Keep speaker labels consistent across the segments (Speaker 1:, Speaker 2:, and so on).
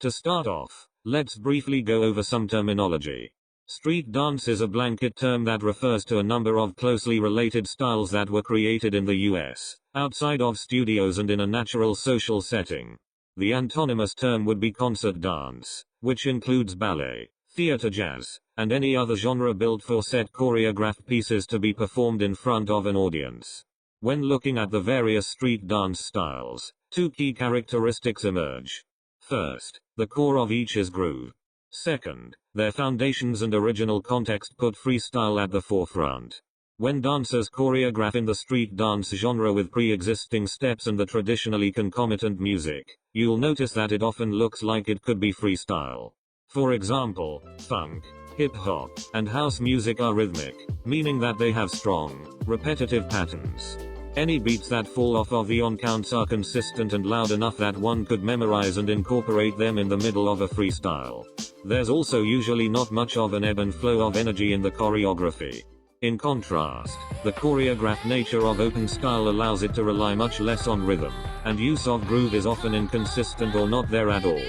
Speaker 1: To start off, let's briefly go over some terminology. Street dance is a blanket term that refers to a number of closely related styles that were created in the US, outside of studios and in a natural social setting. The antonymous term would be concert dance, which includes ballet, theater jazz, and any other genre built for set choreographed pieces to be performed in front of an audience. When looking at the various street dance styles, two key characteristics emerge. First, the core of each is groove. Second, their foundations and original context put freestyle at the forefront. When dancers choreograph in the street dance genre with pre-existing steps and the traditionally concomitant music, you'll notice that it often looks like it could be freestyle. For example, funk, hip-hop, and house music are rhythmic, meaning that they have strong, repetitive patterns. Any beats that fall off of the on-counts are consistent and loud enough that one could memorize and incorporate them in the middle of a freestyle. There's also usually not much of an ebb and flow of energy in the choreography. In contrast, the choreographed nature of open style allows it to rely much less on rhythm, and use of groove is often inconsistent or not there at all.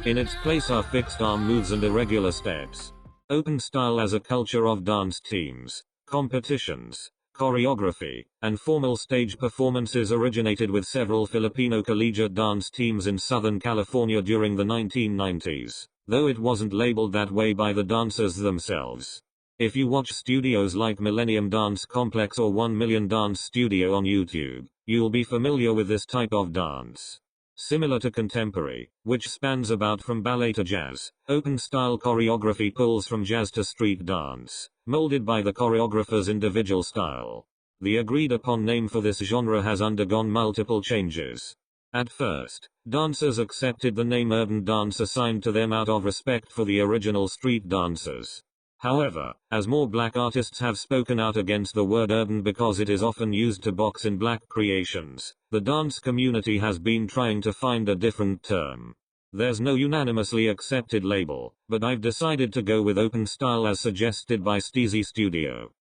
Speaker 1: In its place are fixed arm moves and irregular steps. Open style as a culture of dance teams, competitions, choreography, and formal stage performances originated with several Filipino collegiate dance teams in Southern California during the 1990s, though it wasn't labeled that way by the dancers themselves. If you watch studios like Millennium Dance Complex or 1 Million Dance Studio on YouTube, you'll be familiar with this type of dance. Similar to contemporary, which spans about from ballet to jazz, open style choreography pulls from jazz to street dance, molded by the choreographer's individual style. The agreed upon name for this genre has undergone multiple changes. At first, dancers accepted the name urban dance assigned to them out of respect for the original street dancers. However, as more black artists have spoken out against the word urban because it is often used to box in black creations, the dance community has been trying to find a different term. There's no unanimously accepted label, but I've decided to go with open style as suggested by Steezy Studio.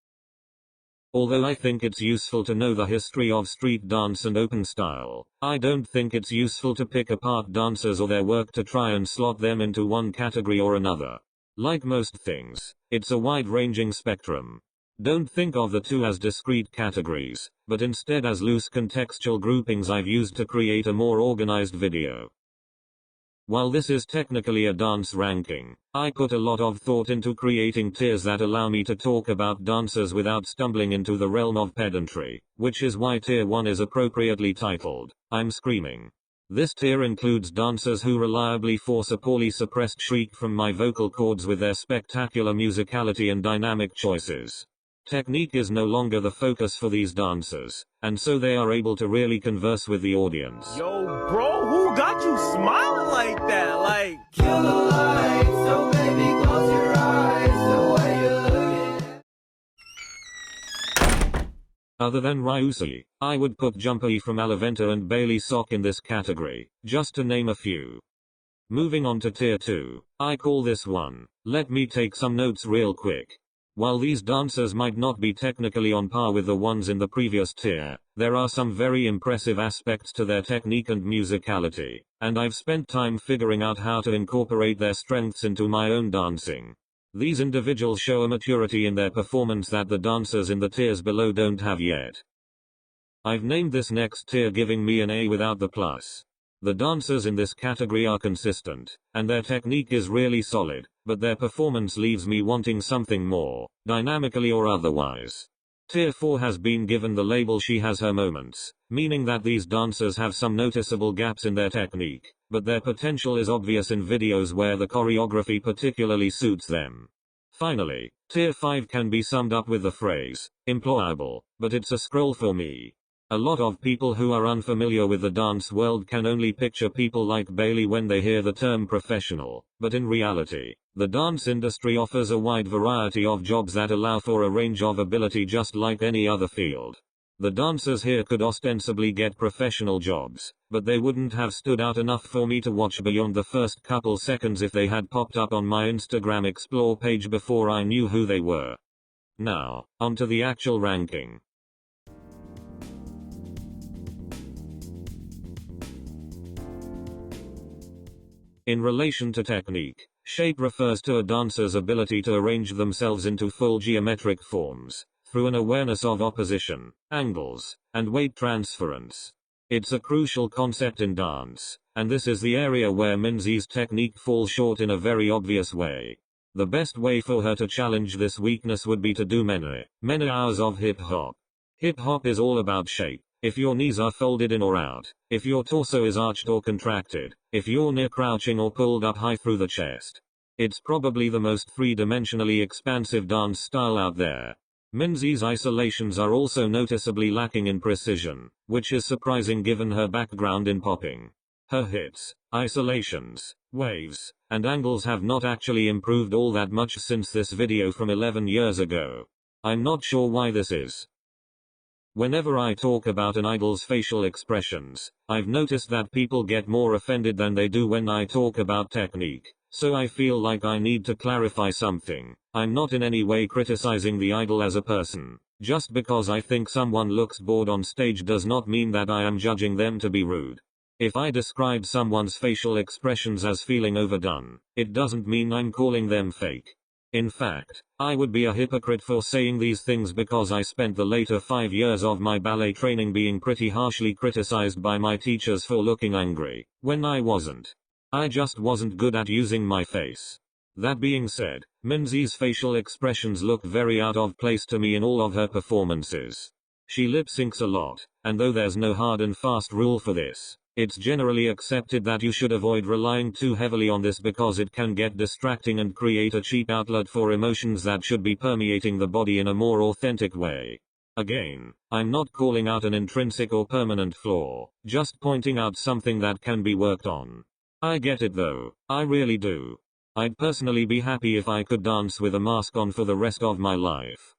Speaker 1: Although I think it's useful to know the history of street dance and open style, I don't think it's useful to pick apart dancers or their work to try and slot them into one category or another. Like most things, it's a wide-ranging spectrum. Don't think of the two as discrete categories, but instead as loose contextual groupings I've used to create a more organized video. While this is technically a dance ranking, I put a lot of thought into creating tiers that allow me to talk about dancers without stumbling into the realm of pedantry, which is why Tier 1 is appropriately titled, I'm Screaming. This tier includes dancers who reliably force a poorly suppressed shriek from my vocal cords with their spectacular musicality and dynamic choices. Technique is no longer the focus for these dancers, and so they are able to really converse with the audience.
Speaker 2: Yo, bro, who got you smiling like that? Like,
Speaker 3: Kill the lights, so baby, close your eyes, the way you're looking.
Speaker 1: Other than Ryusi, I would put Jumper E from Alaventa and Bailey Sock in this category, just to name a few. Moving on to Tier 2, I call this one, let me take some notes real quick. While these dancers might not be technically on par with the ones in the previous tier, there are some very impressive aspects to their technique and musicality, and I've spent time figuring out how to incorporate their strengths into my own dancing. These individuals show a maturity in their performance that the dancers in the tiers below don't have yet. I've named this next tier giving me an A without the plus. The dancers in this category are consistent, and their technique is really solid, but their performance leaves me wanting something more, dynamically or otherwise. Tier 4 has been given the label She Has Her Moments, meaning that these dancers have some noticeable gaps in their technique, but their potential is obvious in videos where the choreography particularly suits them. Finally, Tier 5 can be summed up with the phrase, employable, but it's a scroll for me. A lot of people who are unfamiliar with the dance world can only picture people like Bailey when they hear the term professional, but in reality, the dance industry offers a wide variety of jobs that allow for a range of ability just like any other field. The dancers here could ostensibly get professional jobs, but they wouldn't have stood out enough for me to watch beyond the first couple seconds if they had popped up on my Instagram Explore page before I knew who they were. Now, onto the actual ranking. In relation to technique, shape refers to a dancer's ability to arrange themselves into full geometric forms, through an awareness of opposition, angles, and weight transference. It's a crucial concept in dance, and this is the area where Minzy's technique falls short in a very obvious way. The best way for her to challenge this weakness would be to do many hours of hip hop. Hip hop is all about shape. If your knees are folded in or out, if your torso is arched or contracted, if you're near crouching or pulled up high through the chest. It's probably the most three-dimensionally expansive dance style out there. Minzy's isolations are also noticeably lacking in precision, which is surprising given her background in popping. Her hits, isolations, waves, and angles have not actually improved all that much since this video from 11 years ago. I'm not sure why this is. Whenever I talk about an idol's facial expressions, I've noticed that people get more offended than they do when I talk about technique, so I feel like I need to clarify something. I'm not in any way criticizing the idol as a person. Just because I think someone looks bored on stage does not mean that I am judging them to be rude. If I describe someone's facial expressions as feeling overdone, it doesn't mean I'm calling them fake. In fact, I would be a hypocrite for saying these things because I spent the later 5 years of my ballet training being pretty harshly criticized by my teachers for looking angry, when I wasn't. I just wasn't good at using my face. That being said, Minzy's facial expressions look very out of place to me in all of her performances. She lip syncs a lot, and though there's no hard and fast rule for this, it's generally accepted that you should avoid relying too heavily on this because it can get distracting and create a cheap outlet for emotions that should be permeating the body in a more authentic way. Again, I'm not calling out an intrinsic or permanent flaw, just pointing out something that can be worked on. I get it though, I really do. I'd personally be happy if I could dance with a mask on for the rest of my life.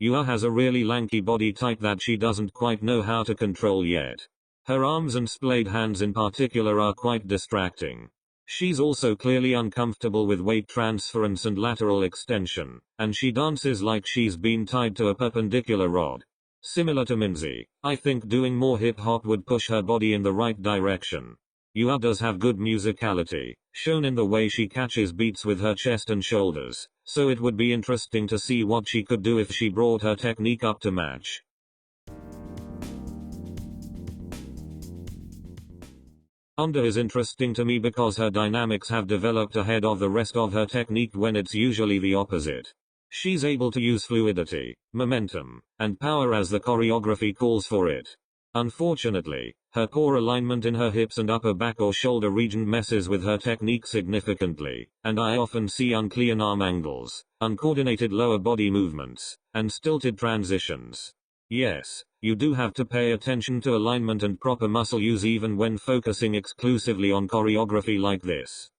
Speaker 1: Yua has a really lanky body type that she doesn't quite know how to control yet. Her arms and splayed hands in particular are quite distracting. She's also clearly uncomfortable with weight transference and lateral extension, and she dances like she's been tied to a perpendicular rod. Similar to Minzy, I think doing more hip hop would push her body in the right direction. Yua does have good musicality, shown in the way she catches beats with her chest and shoulders, so it would be interesting to see what she could do if she brought her technique up to match. Anda is interesting to me because her dynamics have developed ahead of the rest of her technique when it's usually the opposite. She's able to use fluidity, momentum, and power as the choreography calls for it. Unfortunately, her poor alignment in her hips and upper back or shoulder region messes with her technique significantly, and I often see unclean arm angles, uncoordinated lower body movements, and stilted transitions. Yes, you do have to pay attention to alignment and proper muscle use even when focusing exclusively on choreography like this.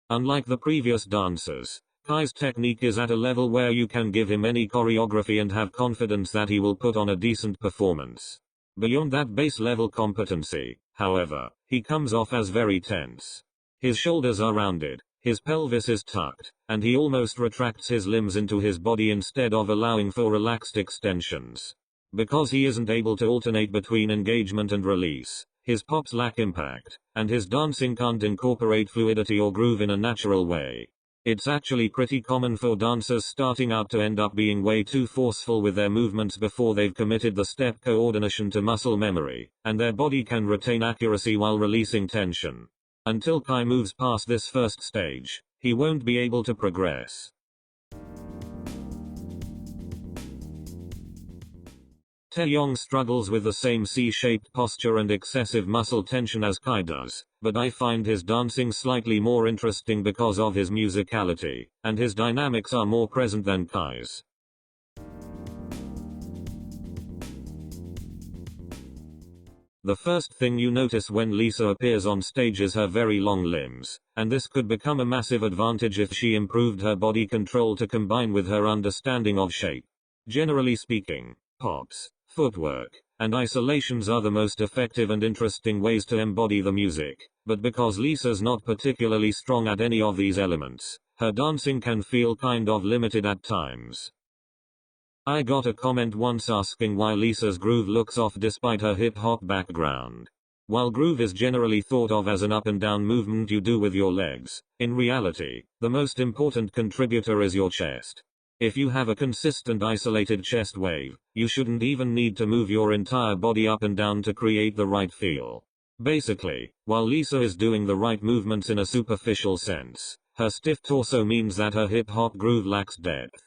Speaker 1: Unlike the previous dancers, Kai's technique is at a level where you can give him any choreography and have confidence that he will put on a decent performance. Beyond that base level competency, however, he comes off as very tense. His shoulders are rounded, his pelvis is tucked, and he almost retracts his limbs into his body instead of allowing for relaxed extensions. Because he isn't able to alternate between engagement and release, his pops lack impact, and his dancing can't incorporate fluidity or groove in a natural way. It's actually pretty common for dancers starting out to end up being way too forceful with their movements before they've committed the step coordination to muscle memory, and their body can retain accuracy while releasing tension. Until Kai moves past this first stage, he won't be able to progress. Taeyong struggles with the same C-shaped posture and excessive muscle tension as Kai does, but I find his dancing slightly more interesting because of his musicality, and his dynamics are more present than Kai's. The first thing you notice when Lisa appears on stage is her very long limbs, and this could become a massive advantage if she improved her body control to combine with her understanding of shape. Generally speaking, pops, footwork, and isolations are the most effective and interesting ways to embody the music, but because Lisa's not particularly strong at any of these elements, her dancing can feel kind of limited at times. I got a comment once asking why Lisa's groove looks off despite her hip hop background. While groove is generally thought of as an up and down movement you do with your legs, in reality, the most important contributor is your chest. If you have a consistent isolated chest wave, you shouldn't even need to move your entire body up and down to create the right feel. Basically, while Lisa is doing the right movements in a superficial sense, her stiff torso means that her hip hop groove lacks depth.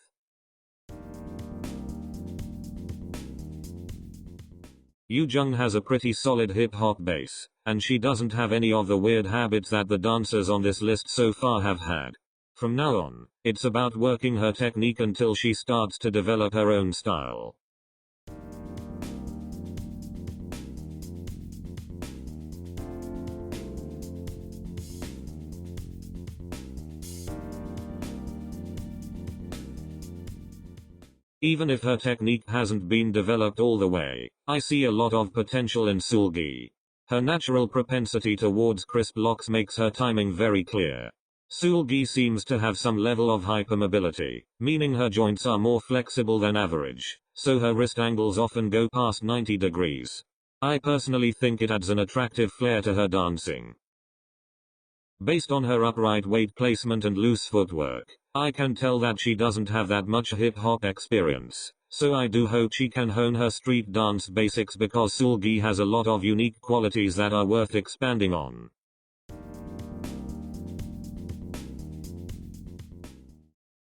Speaker 1: Yu Jung has a pretty solid hip hop base, and she doesn't have any of the weird habits that the dancers on this list so far have had. From now on, it's about working her technique until she starts to develop her own style. Even if her technique hasn't been developed all the way, I see a lot of potential in Seulgi. Her natural propensity towards crisp locks makes her timing very clear. Seulgi seems to have some level of hypermobility, meaning her joints are more flexible than average, so her wrist angles often go past 90 degrees. I personally think it adds an attractive flair to her dancing. Based on her upright weight placement and loose footwork, I can tell that she doesn't have that much hip-hop experience, so I do hope she can hone her street dance basics because Seulgi has a lot of unique qualities that are worth expanding on.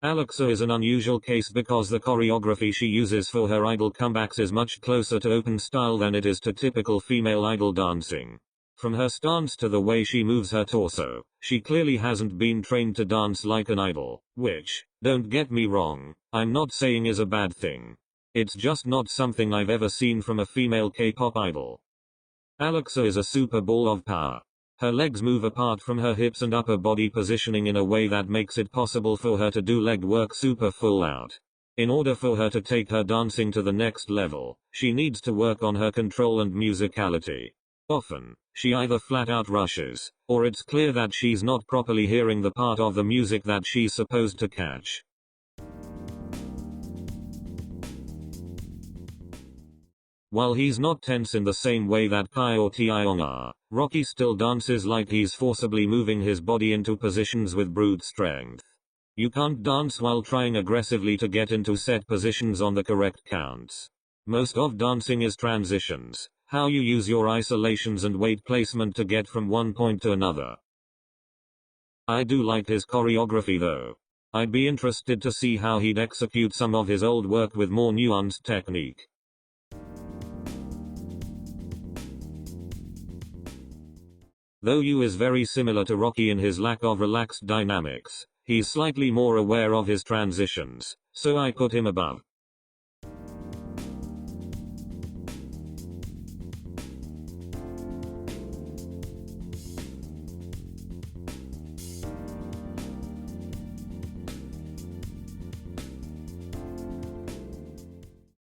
Speaker 1: Alexa is an unusual case because the choreography she uses for her idol comebacks is much closer to open style than it is to typical female idol dancing. From her stance to the way she moves her torso, she clearly hasn't been trained to dance like an idol, which, don't get me wrong, I'm not saying is a bad thing. It's just not something I've ever seen from a female K-pop idol. Alexa is a super ball of power. Her legs move apart from her hips and upper body positioning in a way that makes it possible for her to do leg work super full out. In order for her to take her dancing to the next level, she needs to work on her control and musicality. Often, she either flat out rushes, or it's clear that she's not properly hearing the part of the music that she's supposed to catch. While he's not tense in the same way that Kai or Taeyong are, Rocky still dances like he's forcibly moving his body into positions with brute strength. You can't dance while trying aggressively to get into set positions on the correct counts. Most of dancing is transitions, how you use your isolations and weight placement to get from one point to another. I do like his choreography though. I'd be interested to see how he'd execute some of his old work with more nuanced technique. Though Yu is very similar to Rocky in his lack of relaxed dynamics, he's slightly more aware of his transitions, so I put him above.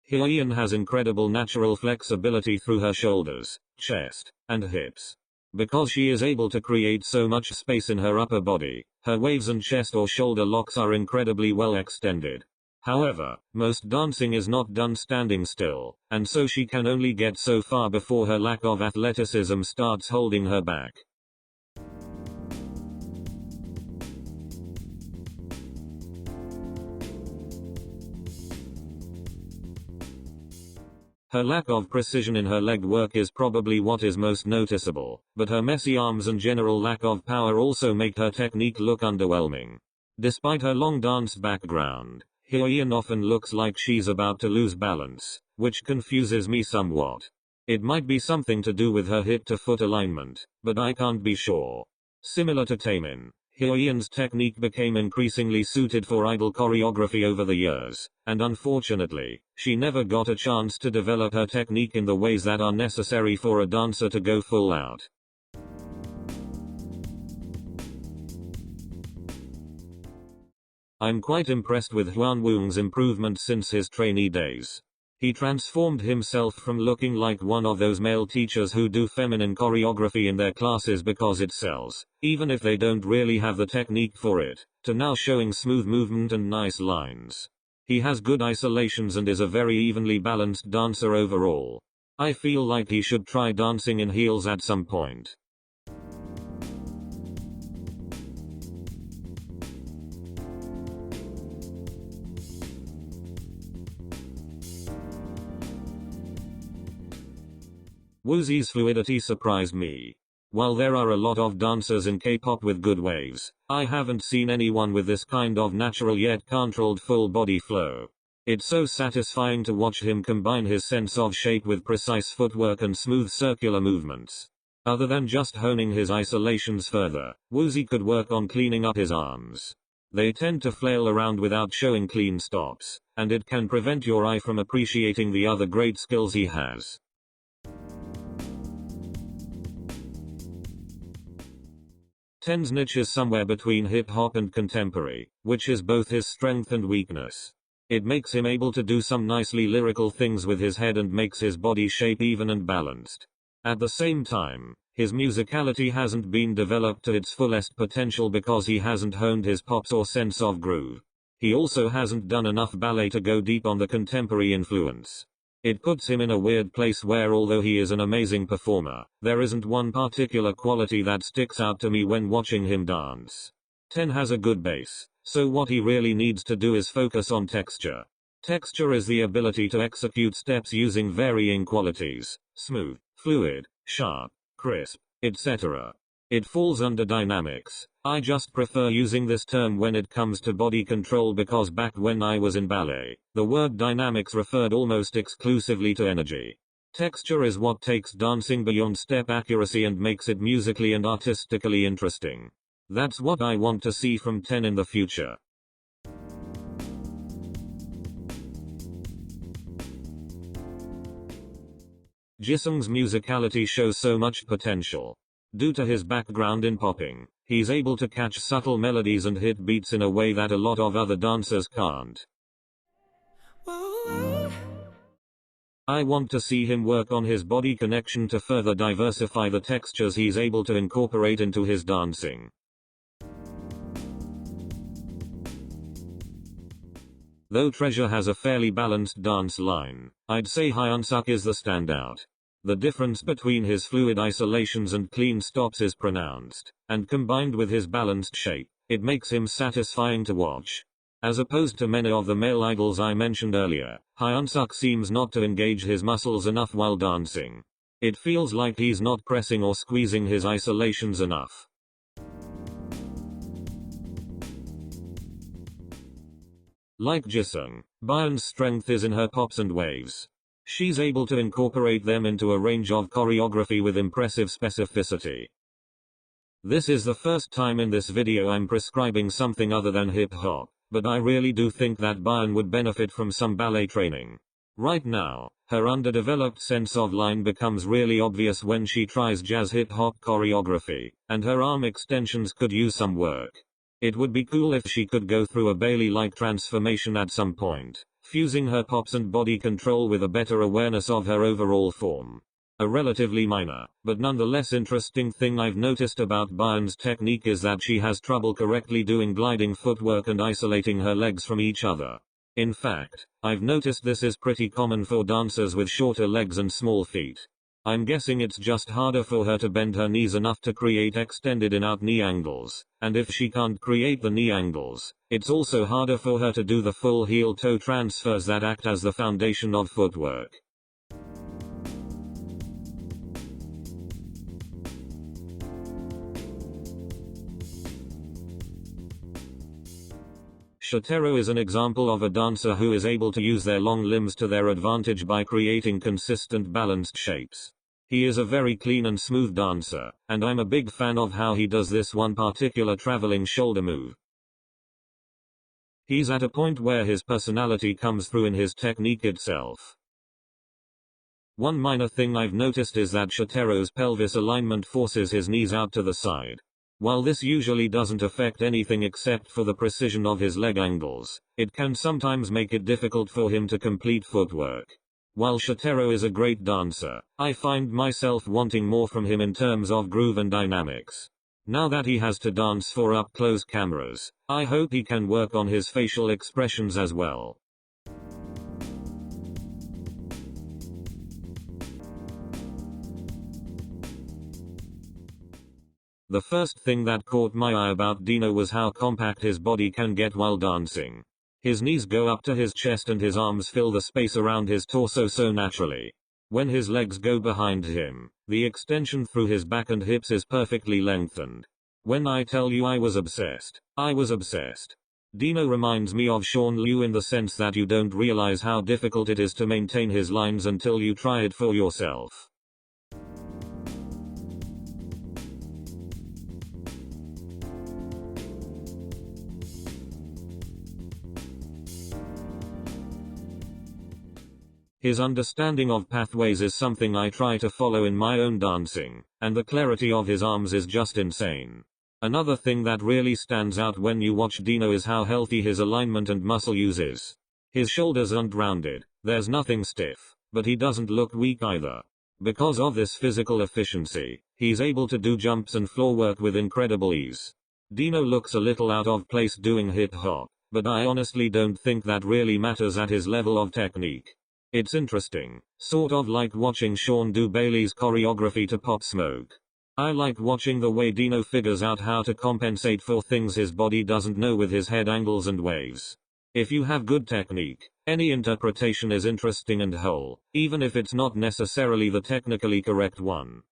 Speaker 1: Hyoyeon has incredible natural flexibility through her shoulders, chest, and hips. Because she is able to create so much space in her upper body, her waves and chest or shoulder locks are incredibly well extended. However, most dancing is not done standing still, and so she can only get so far before her lack of athleticism starts holding her back. Her lack of precision in her leg work is probably what is most noticeable, but her messy arms and general lack of power also make her technique look underwhelming. Despite her long dance background, Hyoyeon often looks like she's about to lose balance, which confuses me somewhat. It might be something to do with her hip-to-foot alignment, but I can't be sure. Similar to Taemin, Hyoyeon's technique became increasingly suited for idol choreography over the years, and unfortunately, she never got a chance to develop her technique in the ways that are necessary for a dancer to go full out. I'm quite impressed with Hwan Woong's improvement since his trainee days. He transformed himself from looking like one of those male teachers who do feminine choreography in their classes because it sells, even if they don't really have the technique for it, to now showing smooth movement and nice lines. He has good isolations and is a very evenly balanced dancer overall. I feel like he should try dancing in heels at some point. Woozi's fluidity surprised me. While there are a lot of dancers in K-pop with good waves, I haven't seen anyone with this kind of natural yet controlled full body flow. It's so satisfying to watch him combine his sense of shape with precise footwork and smooth circular movements. Other than just honing his isolations further, Woozi could work on cleaning up his arms. They tend to flail around without showing clean stops, and it can prevent your eye from appreciating the other great skills he has. Ten's niche is somewhere between hip-hop and contemporary, which is both his strength and weakness. It makes him able to do some nicely lyrical things with his head and makes his body shape even and balanced. At the same time, his musicality hasn't been developed to its fullest potential because he hasn't honed his pops or sense of groove. He also hasn't done enough ballet to go deep on the contemporary influence. It puts him in a weird place where although he is an amazing performer, there isn't one particular quality that sticks out to me when watching him dance. Ten has a good base, so what he really needs to do is focus on texture. Texture is the ability to execute steps using varying qualities: smooth, fluid, sharp, crisp, etc. It falls under dynamics. I just prefer using this term when it comes to body control because back when I was in ballet, the word dynamics referred almost exclusively to energy. Texture is what takes dancing beyond step accuracy and makes it musically and artistically interesting. That's what I want to see from Ten in the future. Jisung's musicality shows so much potential. Due to his background in popping, he's able to catch subtle melodies and hit beats in a way that a lot of other dancers can't. I want to see him work on his body connection to further diversify the textures he's able to incorporate into his dancing. Though Treasure has a fairly balanced dance line, I'd say Hyunsuk is the standout. The difference between his fluid isolations and clean stops is pronounced, and combined with his balanced shape, it makes him satisfying to watch. As opposed to many of the male idols I mentioned earlier, Hyunsuk seems not to engage his muscles enough while dancing. It feels like he's not pressing or squeezing his isolations enough. Like Jisung, Byeon's strength is in her pops and waves. She's able to incorporate them into a range of choreography with impressive specificity. This is the first time in this video I'm prescribing something other than hip-hop, but I really do think that Byeon would benefit from some ballet training. Right now, her underdeveloped sense of line becomes really obvious when she tries jazz hip-hop choreography, and her arm extensions could use some work. It would be cool if she could go through a Bailey-like transformation at some point, fusing her pops and body control with a better awareness of her overall form. A relatively minor, but nonetheless interesting thing I've noticed about Byeon's technique is that she has trouble correctly doing gliding footwork and isolating her legs from each other. In fact, I've noticed this is pretty common for dancers with shorter legs and small feet. I'm guessing it's just harder for her to bend her knees enough to create extended in-out knee angles, and if she can't create the knee angles, it's also harder for her to do the full heel-toe transfers that act as the foundation of footwork. Shotaro is an example of a dancer who is able to use their long limbs to their advantage by creating consistent balanced shapes. He is a very clean and smooth dancer, and I'm a big fan of how he does this one particular traveling shoulder move. He's at a point where his personality comes through in his technique itself. One minor thing I've noticed is that Shotaro's pelvis alignment forces his knees out to the side. While this usually doesn't affect anything except for the precision of his leg angles, it can sometimes make it difficult for him to complete footwork. While Shotaro is a great dancer, I find myself wanting more from him in terms of groove and dynamics. Now that he has to dance for up-close cameras, I hope he can work on his facial expressions as well. The first thing that caught my eye about Dino was how compact his body can get while dancing. His knees go up to his chest and his arms fill the space around his torso so naturally. When his legs go behind him, the extension through his back and hips is perfectly lengthened. When I tell you I was obsessed, I was obsessed. Dino reminds me of Sean Liu in the sense that you don't realize how difficult it is to maintain his lines until you try it for yourself. His understanding of pathways is something I try to follow in my own dancing, and the clarity of his arms is just insane. Another thing that really stands out when you watch Dino is how healthy his alignment and muscle use is. His shoulders aren't rounded, there's nothing stiff, but he doesn't look weak either. Because of this physical efficiency, he's able to do jumps and floor work with incredible ease. Dino looks a little out of place doing hip hop, but I honestly don't think that really matters at his level of technique. It's interesting, sort of like watching Sean do Bailey's choreography to Pop Smoke. I like watching the way Dino figures out how to compensate for things his body doesn't know with his head angles and waves. If you have good technique, any interpretation is interesting and whole, even if it's not necessarily the technically correct one.